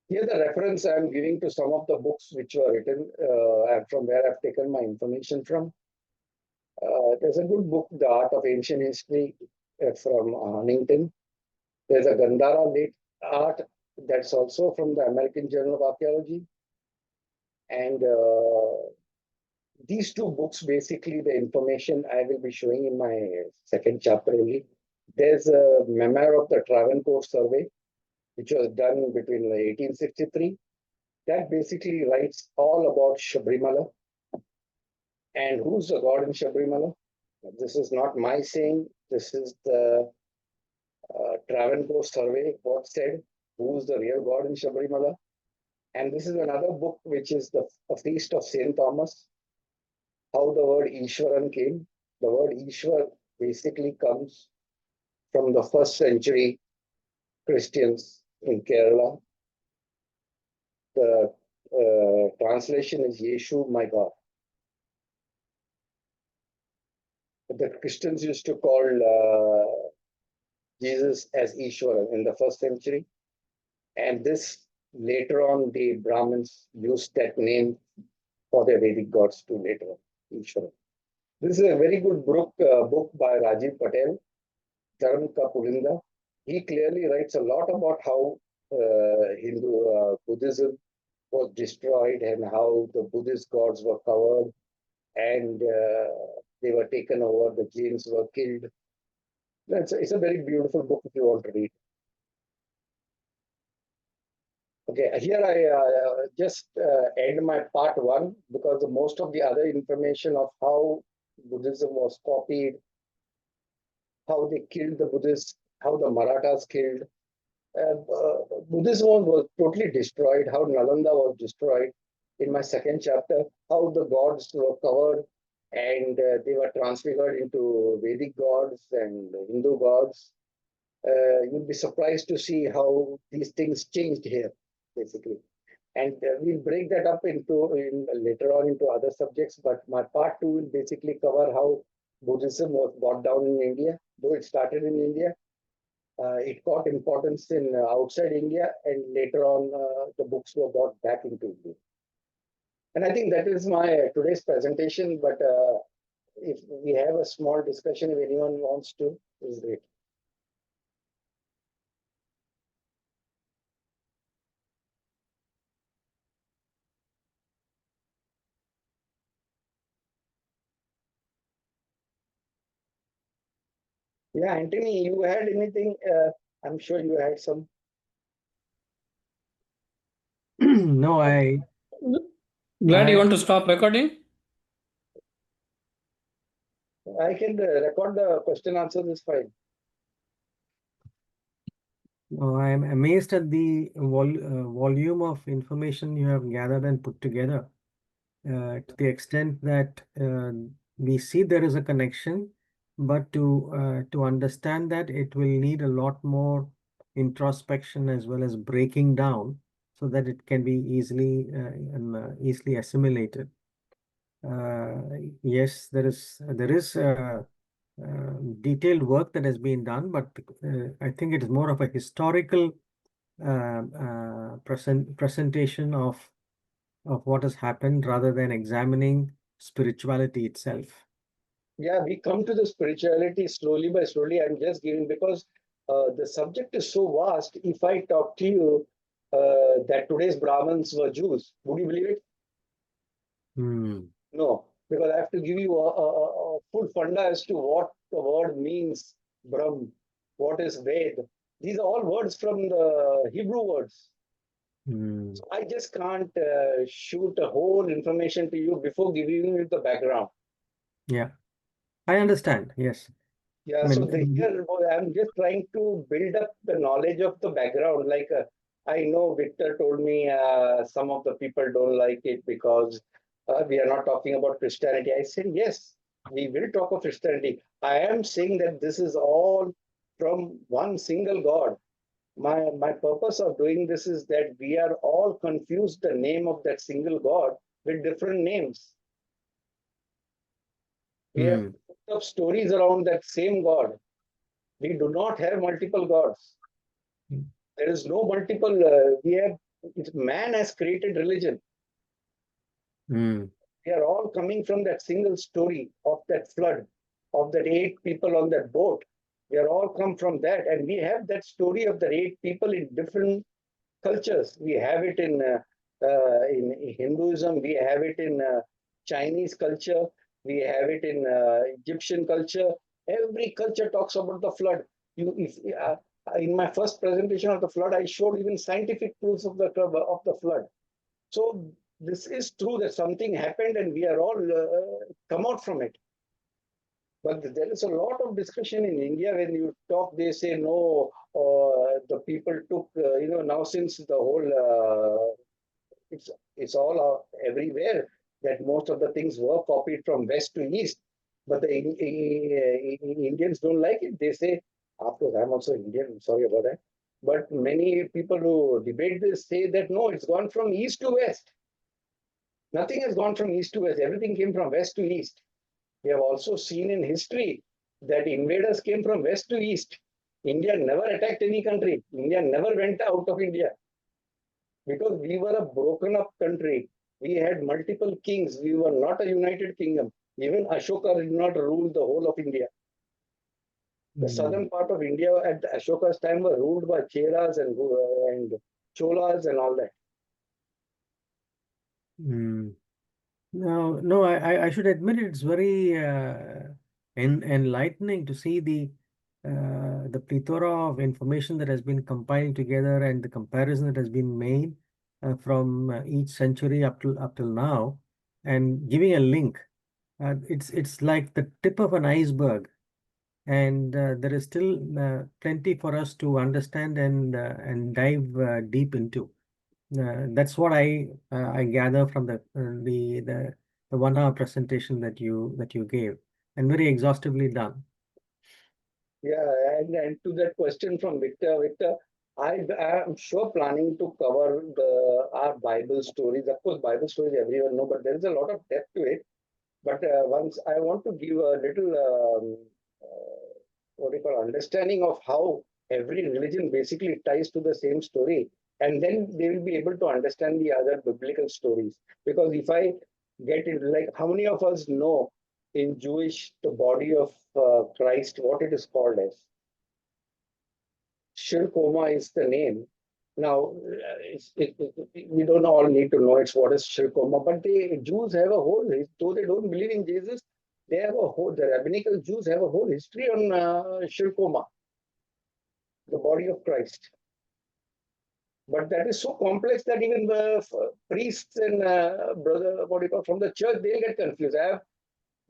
Here the reference I'm giving to some of the books which were written from where I've taken my information from. There's a good book, The Art of Ancient History, from Huntington. There's a Gandhara late art that's also from the American Journal of Archaeology. And these two books, basically, the information I will be showing in my second chapter only. There's a memoir of the Travancore survey, which was done between 1863. That basically writes all about Shabrimala and who's the god in Shabrimala. This is not my saying. This is the Travancore survey, what said, who's the real god in Shabrimala. And this is another book, which is the Feast of St. Thomas, how the word Ishwaran came. The word Ishwar basically comes from the first century Christians in Kerala. The translation is Yeshu, my God. The Christians used to call Jesus as Ishwara in the first century. And this later on, the Brahmins used that name for their Vedic gods too later on, Ishwara. This is a very good book by Rajiv Patel, Dharma Ka Pulinda. He clearly writes a lot about how Buddhism was destroyed and how the Buddhist gods were covered and they were taken over, the Jains were killed. It's a very beautiful book if you want to read. Okay, here I just end my part one because most of the other information of how Buddhism was copied, how they killed the Buddhists, how the Marathas killed. Buddhism was totally destroyed, how Nalanda was destroyed. In my second chapter, how the gods were covered and they were transfigured into Vedic gods and Hindu gods. You'll be surprised to see how these things changed here, basically. And we'll break that up later on into other subjects. But my part two will basically cover how Buddhism was brought down in India, though it started in India. It got importance in outside India, and later on, the books were brought back into India. And I think that is my today's presentation. But if we have a small discussion, if anyone wants to, is great. Yeah, Anthony, you had anything? I'm sure you had some. No, Glad you I want to stop recording? I can record the question answers is fine. I'm amazed at the volume of information you have gathered and put together, to the extent that we see there is a connection, but to understand that it will need a lot more introspection as well as breaking down so that it can be easily assimilated. Yes, there is detailed work that has been done, but I think it is more of a historical presentation of what has happened rather than examining spirituality itself. Yeah, we come to the spirituality slowly by slowly. I'm just giving because the subject is so vast. If I talk to you that today's Brahmins were Jews, would you believe it? No, because I have to give you a full funda as to what the word means, Brahm, what is Ved. These are all words from the Hebrew words. So I just can't shoot a whole information to you before giving you the background. Yeah, I understand. Yes. Yeah, I so mean, here I'm just trying to build up the knowledge of the background. Like I know Victor told me some of the people don't like it because we are not talking about Christianity. I said, yes, we will talk of Christianity. I am saying that this is all from one single God. My purpose of doing this is that we are all confused the name of that single God with different names. We have put up stories around that same God. We do not have multiple gods. There is no multiple. Man has created religion. We are all coming from that single story of that flood, of that 8 people on that boat. We are all come from that, and we have that story of the 8 people in different cultures. We have it in Hinduism. We have it in Chinese culture. We have it in Egyptian culture. Every culture talks about the flood. In my first presentation of the flood, I showed even scientific proofs of the flood. So this is true that something happened, and we are all come out from it. But there is a lot of discussion in India when you talk, they say no, the people took, now since the whole, it's all everywhere that most of the things were copied from west to east. But the Indians don't like it. They say, of course, I'm also Indian, sorry about that. But many people who debate this say that no, it's gone from east to west. Nothing has gone from east to west. Everything came from west to east. We have also seen in history that invaders came from west to east. India never attacked any country. India never went out of India because we were a broken up country. We had multiple kings. We were not a united kingdom. Even Ashoka did not rule the whole of India. The southern part of India at Ashoka's time were ruled by Cheras and Cholas and all that. No, I should admit it's very enlightening to see the plethora of information that has been compiled together and the comparison that has been made from each century up till now, and giving a link. It's like the tip of an iceberg, and there is still plenty for us to understand and dive deep into. That's what I gather from the 1 hour presentation that you gave, and very exhaustively done. Yeah, and to that question from Victor, I am sure planning to cover our Bible stories. Of course, Bible stories everyone know, but there is a lot of depth to it. But once I want to give a little what do you call understanding of how every religion basically ties to the same story, and then they will be able to understand the other biblical stories. Because if I get it, like how many of us know in Jewish the body of Christ, what it is called as? Shir Koma is the name. Now, we don't all need to know it's what is Shir Koma, but the Jews have a whole, though they don't believe in Jesus, they have a whole, the rabbinical Jews have a whole history on Shir Koma, the body of Christ. But that is so complex that even the priests and what do you call, from the church, they'll get confused. I have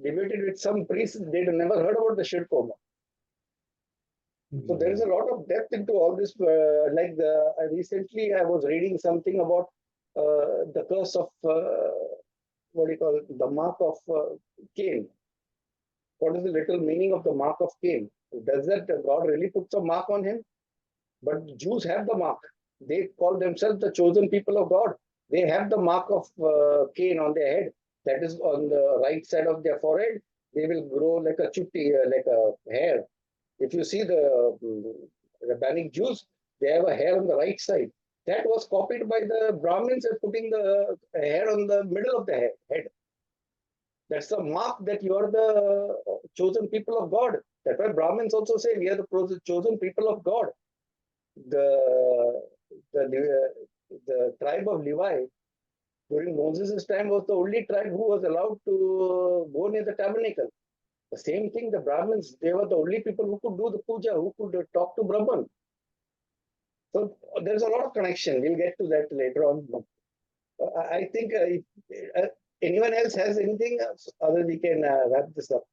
debated with some priests, they'd never heard about the Shir Koma. So there is a lot of depth into all this. Recently I was reading something about the curse of what do you call it, the mark of Cain. What is the literal meaning of the mark of Cain? Does that God really puts a mark on him? But Jews have the mark. They call themselves the chosen people of God. They have the mark of Cain on their head. That is on the right side of their forehead. They will grow like a chutti, like a hair. If you see the rabbinic Jews, they have a hair on the right side. That was copied by the Brahmins and putting the hair on the middle of the head. That's the mark that you are the chosen people of God. That's why Brahmins also say we are the chosen people of God. The tribe of Levi during Moses' time was the only tribe who was allowed to go near the tabernacle. The same thing, the Brahmins, they were the only people who could do the puja, who could talk to Brahman. So there's a lot of connection. We'll get to that later on. I think if anyone else has anything else, other we can wrap this up.